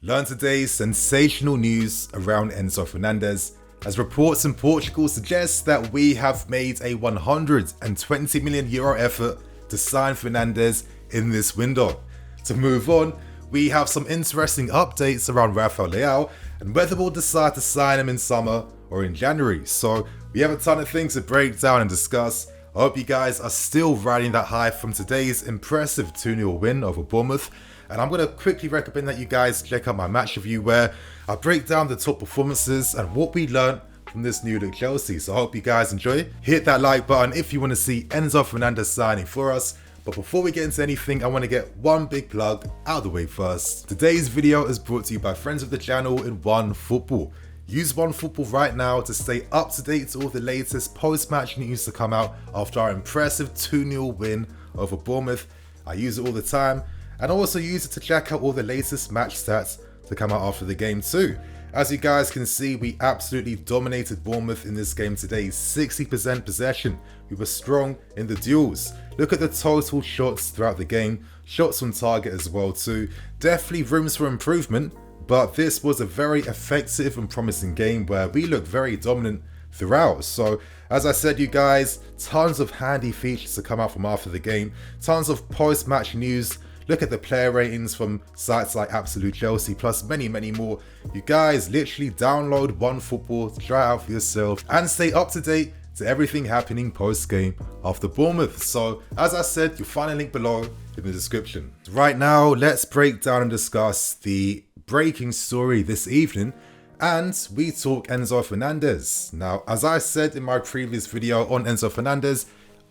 Learn today's sensational news around Enzo Fernandez, as reports in Portugal suggest that we have made a €120 million effort to sign Fernandez in this window. To move on, we have some interesting updates around Rafael Leao and whether we'll decide to sign him in summer or in January. So we have a ton of things to break down and discuss. I hope you guys are still riding that high from today's impressive 2-0 win over Bournemouth. And I'm going to quickly recommend that you guys check out my match review where I break down the top performances and what we learned from this new look Chelsea. So I hope you guys enjoy. Hit that like button if you want to see Enzo Fernandez signing for us. But before we get into anything, I want to get one big plug out of the way first. Today's video is brought to you by friends of the channel in OneFootball. Use OneFootball right now to stay up to date to all the latest post-match news to come out after our impressive 2-0 win over Bournemouth. I use it all the time. And I also use it to check out all the latest match stats to come out after the game too. As you guys can see, we absolutely dominated Bournemouth in this game today. 60% possession. We were strong in the duels. Look at the total shots throughout the game. Shots on target as well too. Definitely rooms for improvement, but this was a very effective and promising game where we looked very dominant throughout. So as I said, you guys, tons of handy features to come out from after the game. Tons of post-match news. Look at the player ratings from sites like Absolute Chelsea, plus many more. You guys literally download OneFootball to try out for yourself and stay up to date to everything happening post-game after Bournemouth. So as I said, you'll find a link below in the description. Right now, let's break down and discuss the breaking story this evening, and we talk Enzo Fernandez. Now, as I said in my previous video on Enzo Fernandez,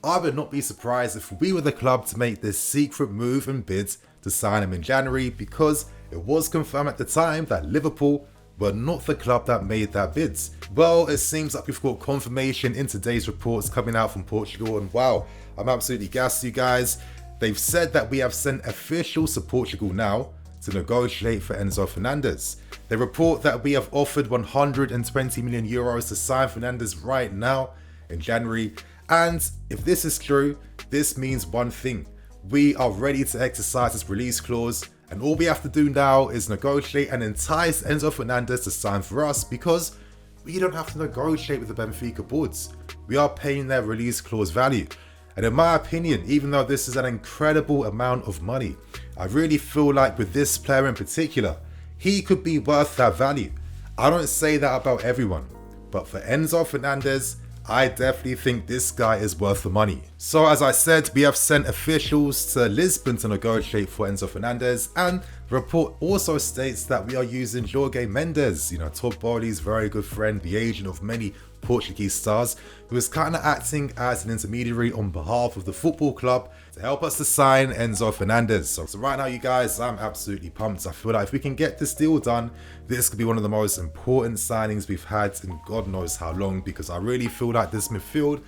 I would not be surprised if we were the club to make this secret move and bid to sign him in January, because it was confirmed at the time that Liverpool were not the club that made that bid. Well, it seems like we've got confirmation in today's reports coming out from Portugal, and wow, I'm absolutely gassed, you guys. They've said that we have sent officials to Portugal now to negotiate for Enzo Fernandez. They report that we have offered €120 million to sign Fernandez right now in January. And if this is true, this means one thing. We are ready to exercise this release clause, and all we have to do now is negotiate and entice Enzo Fernandez to sign for us, because we don't have to negotiate with the Benfica boards. We are paying their release clause value. And in my opinion, even though this is an incredible amount of money, I really feel like with this player in particular, he could be worth that value. I don't say that about everyone, but for Enzo Fernandez, I definitely think this guy is worth the money. So as I said, we have sent officials to Lisbon to negotiate for Enzo Fernandez, and the report also states that we are using Jorge Mendes, Todd Bowley's very good friend, the agent of many Portuguese stars, who is kind of acting as an intermediary on behalf of the football club to help us to sign Enzo Fernandez. So right now, you guys, I'm absolutely pumped. I feel like if we can get this deal done, this could be one of the most important signings we've had in God knows how long, because I really feel like this midfield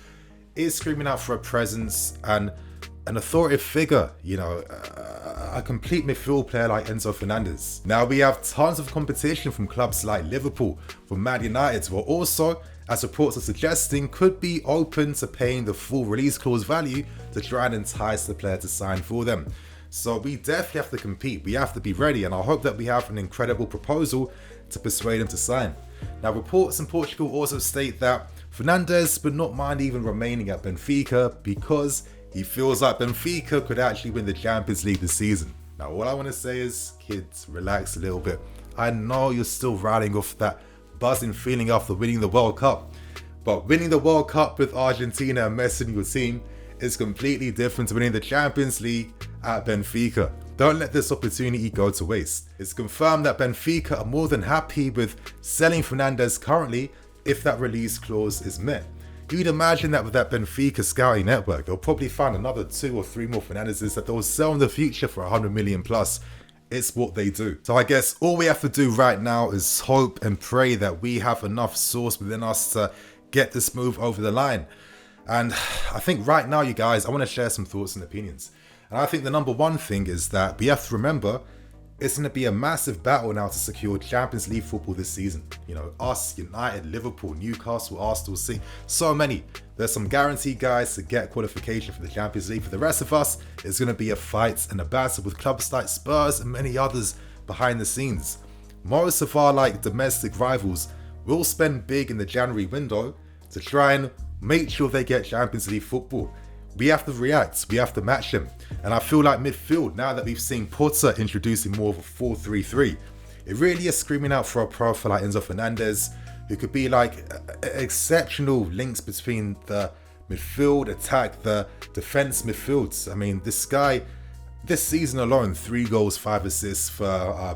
is screaming out for a presence and an authoritative figure, a complete midfield player like Enzo Fernandez. Now we have tons of competition from clubs like Liverpool, from Man United, who are also, as reports are suggesting, could be open to paying the full release clause value to try and entice the player to sign for them. So we definitely have to compete, we have to be ready, and I hope that we have an incredible proposal to persuade him to sign. Now reports in Portugal also state that Fernandez would not mind even remaining at Benfica because he feels like Benfica could actually win the Champions League this season. Now all I want to say is, kids, relax a little bit. I know you're still riding off that buzzing feeling after winning the World Cup, but winning the World Cup with Argentina and Messi in your team is completely different to winning the Champions League at Benfica. Don't let this opportunity go to waste. It's confirmed that Benfica are more than happy with selling Fernandez currently if that release clause is met. You'd imagine that with that Benfica scouting network, they'll probably find another 2 or 3 more Fernandezes that they'll sell in the future for 100 million plus. It's what they do. So I guess all we have to do right now is hope and pray that we have enough sauce within us to get this move over the line. And I think right now, you guys, I want to share some thoughts and opinions. And I think the number one thing is that we have to remember it's going to be a massive battle now to secure Champions League football this season. Us, United, Liverpool, Newcastle, Arsenal, so many. There's some guaranteed guys to get qualification for the Champions League. For the rest of us, it's going to be a fight and a battle with clubs like Spurs and many others behind the scenes. most of our domestic rivals will spend big in the January window to try and make sure they get Champions League football. We have to react, we have to match them. And I feel like midfield, now that we've seen Potter introducing more of a 4-3-3, it really is screaming out for a profile like Enzo Fernandez, who could be exceptional links between the midfield, attack, the defense midfields. I mean, this guy, this season alone, 3 goals, 5 assists for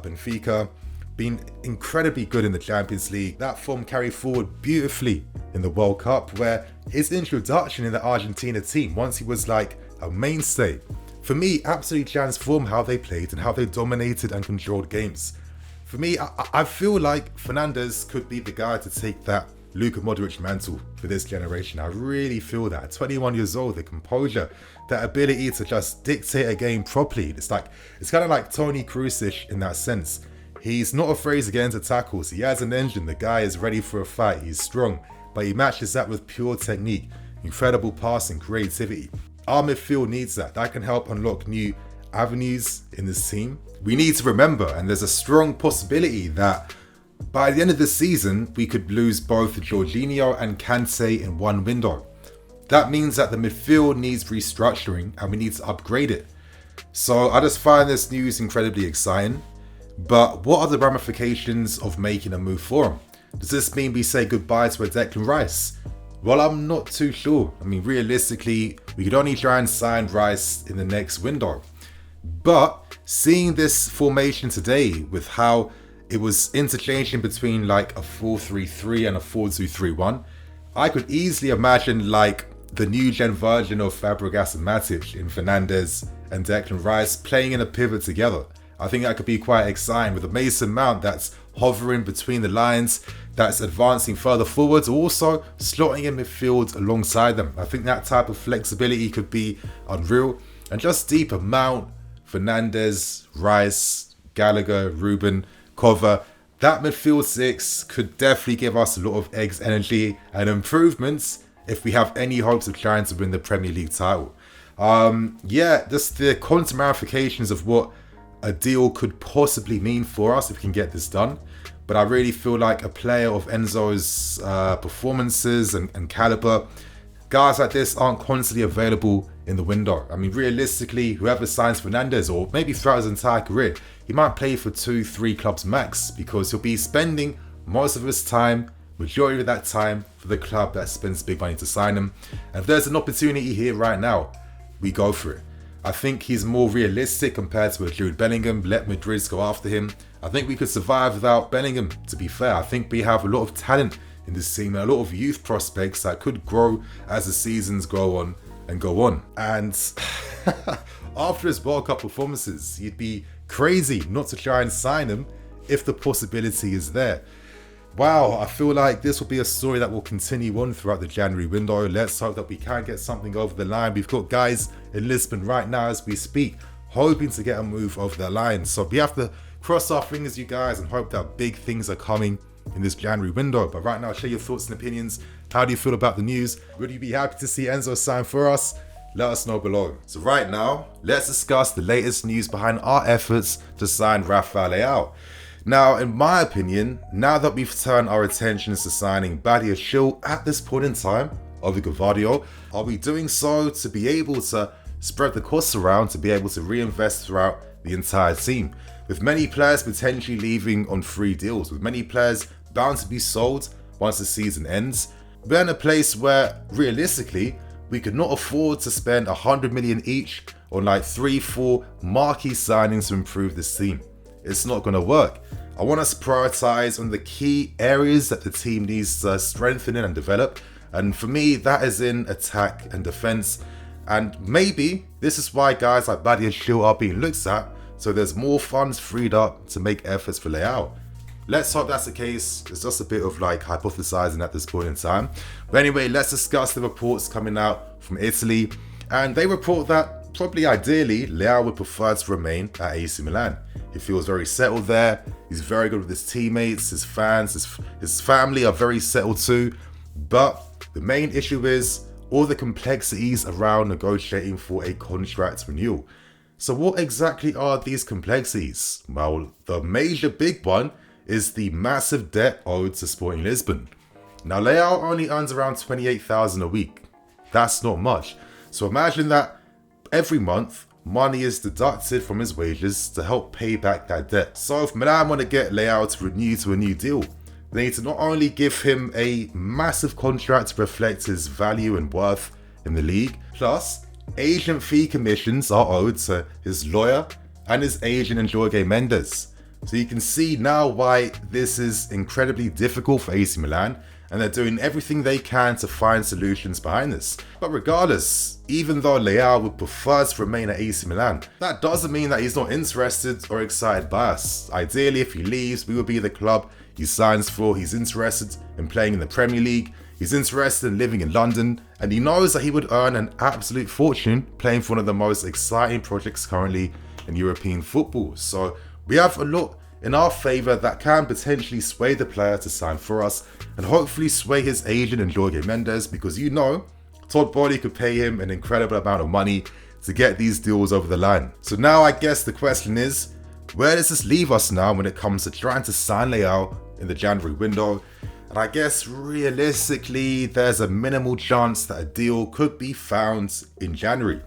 Benfica, been incredibly good in the Champions League. That form carried forward beautifully in the World Cup, where his introduction in the Argentina team, once he was a mainstay, for me, absolutely transformed how they played and how they dominated and controlled games. For me, I feel like Fernandez could be the guy to take that Luka Modric mantle for this generation. I really feel that. 21 years old, the composure, that ability to just dictate a game properly. It's kind of like Toni Kroos-ish in that sense. He's not afraid to get into tackles. He has an engine. The guy is ready for a fight. He's strong, but he matches that with pure technique, incredible passing, creativity. Our midfield needs that. That can help unlock new avenues in this team. We need to remember, and there's a strong possibility that by the end of the season, we could lose both Jorginho and Kante in one window. That means that the midfield needs restructuring and we need to upgrade it. So I just find this news incredibly exciting. But what are the ramifications of making a move for him? Does this mean we say goodbye to a Declan Rice? Well, I'm not too sure. I mean, realistically, we could only try and sign Rice in the next window. But seeing this formation today with how it was interchanging between a 4-3-3 and a 4-2-3-1, I could easily imagine the new gen version of Fabregas and Matic in Fernandez and Declan Rice playing in a pivot together. I think that could be quite exciting with a Mason Mount that's hovering between the lines, that's advancing further forwards, also slotting in midfield alongside them. I think that type of flexibility could be unreal. And just deeper, Mount, Fernandez, Rice, Gallagher, Ruben, Cover, that midfield 6 could definitely give us a lot of eggs energy and improvements if we have any hopes of trying to win the Premier League title. Just the constant ramifications of what a deal could possibly mean for us if we can get this done. But I really feel like a player of Enzo's performances and caliber, guys like this aren't constantly available in the window. I mean, realistically, whoever signs Fernandez, or maybe throughout his entire career, he might play for 2-3 clubs max, because he'll be spending most of his time, majority of that time, for the club that spends big money to sign him. And if there's an opportunity here right now, we go for it. I think he's more realistic compared to a Jude Bellingham. Let Madrid go after him. I think we could survive without Bellingham, to be fair. I think we have a lot of talent in this team and a lot of youth prospects that could grow as the seasons go on and go on. And after his World Cup performances, you'd be crazy not to try and sign him if the possibility is there. Wow, I feel like this will be a story that will continue on throughout the January window. Let's hope that we can get something over the line. We've got guys in Lisbon right now as we speak, hoping to get a move over the line. So we have to cross our fingers, you guys, and hope that big things are coming in this January window. But right now, share your thoughts and opinions. How do you feel about the news? Would you be happy to see Enzo sign for us? Let us know below. So right now, let's discuss the latest news behind our efforts to sign Rafael Leao. Now, in my opinion, now that we've turned our attentions to signing Badiashile at this point in time, over Gvardiol, are we doing so to be able to spread the costs around, to be able to reinvest throughout the entire team? With many players potentially leaving on free deals, with many players bound to be sold once the season ends, we're in a place where, realistically, we could not afford to spend 100 million each on 3-4 marquee signings to improve this team. It's not going to work. I want us to prioritize on the key areas that the team needs to strengthen and develop. And for me, that is in attack and defense. And maybe this is why guys like Badiashile are being looked at, so there's more funds freed up to make efforts for Leao. Let's hope that's the case. It's just a bit of hypothesizing at this point in time. But anyway, let's discuss the reports coming out from Italy. And they report that probably ideally, Leao would prefer to remain at AC Milan. He feels very settled there. He's very good with his teammates, his fans, his family are very settled too. But the main issue is all the complexities around negotiating for a contract renewal. So what exactly are these complexities? Well, the major big one is the massive debt owed to Sporting Lisbon. Now Leao only earns around 28,000 a week. That's not much. So imagine that every month money is deducted from his wages to help pay back that debt. So if Milan want to get Leao to renew to a new deal, they need to not only give him a massive contract to reflect his value and worth in the league, plus agent fee commissions are owed to his lawyer and his agent Jorge Mendes. So you can see now why this is incredibly difficult for AC Milan, and they're doing everything they can to find solutions behind this. But regardless, even though Leao would prefer to remain at AC Milan, that doesn't mean that he's not interested or excited by us. Ideally, if he leaves, we will be the club he signs for. He's interested in playing in the Premier League, he's interested in living in London, and he knows that he would earn an absolute fortune playing for one of the most exciting projects currently in European football. So we have a lot in our favour that can potentially sway the player to sign for us, and hopefully sway his agent and Jorge Mendes, because you know Todd Boehly could pay him an incredible amount of money to get these deals over the line. So now I guess the question is, where does this leave us now when it comes to trying to sign Leao in the January window? And I guess realistically there's a minimal chance that a deal could be found in January,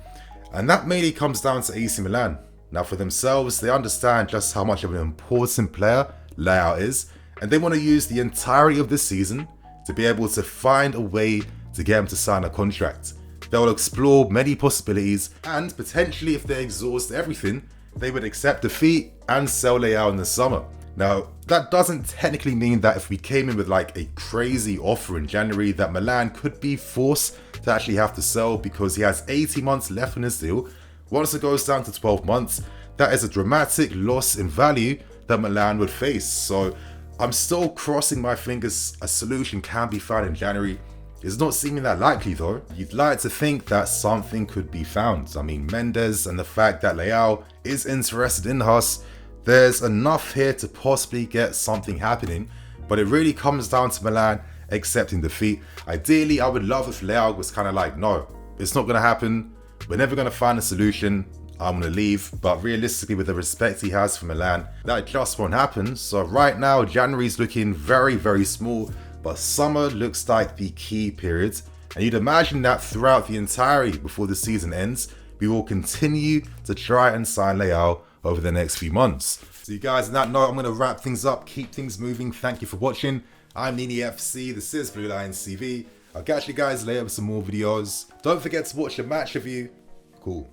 and that mainly comes down to AC Milan. Now for themselves, they understand just how much of an important player Leao is, and they want to use the entirety of this season to be able to find a way to get him to sign a contract. They will explore many possibilities, and potentially if they exhaust everything, they would accept defeat and sell Leao in the summer. Now that doesn't technically mean that if we came in with like a crazy offer in January that Milan could be forced to actually have to sell, because he has 18 months left on his deal. Once it goes down to 12 months, that is a dramatic loss in value that Milan would face. So I'm still crossing my fingers a solution can be found in January. It's not seeming that likely though. You'd like to think that something could be found. I mean, Mendes and the fact that Leao is interested in us, there's enough here to possibly get something happening, but it really comes down to Milan accepting defeat. Ideally, I would love if Leao was kind of like, no, it's not going to happen. We're never going to find a solution. I'm going to leave. But realistically, with the respect he has for Milan, that just won't happen. So right now, January's looking very, very small, but summer looks like the key period. And you'd imagine that throughout the entirety before the season ends, we will continue to try and sign Leao over the next few months. So you guys, on that note, I'm going to wrap things up, keep things moving. Thank you for watching. I'm Nini FC. This is BlueLionsTV. I'll catch you guys later with some more videos. Don't forget to watch the match review. Cool.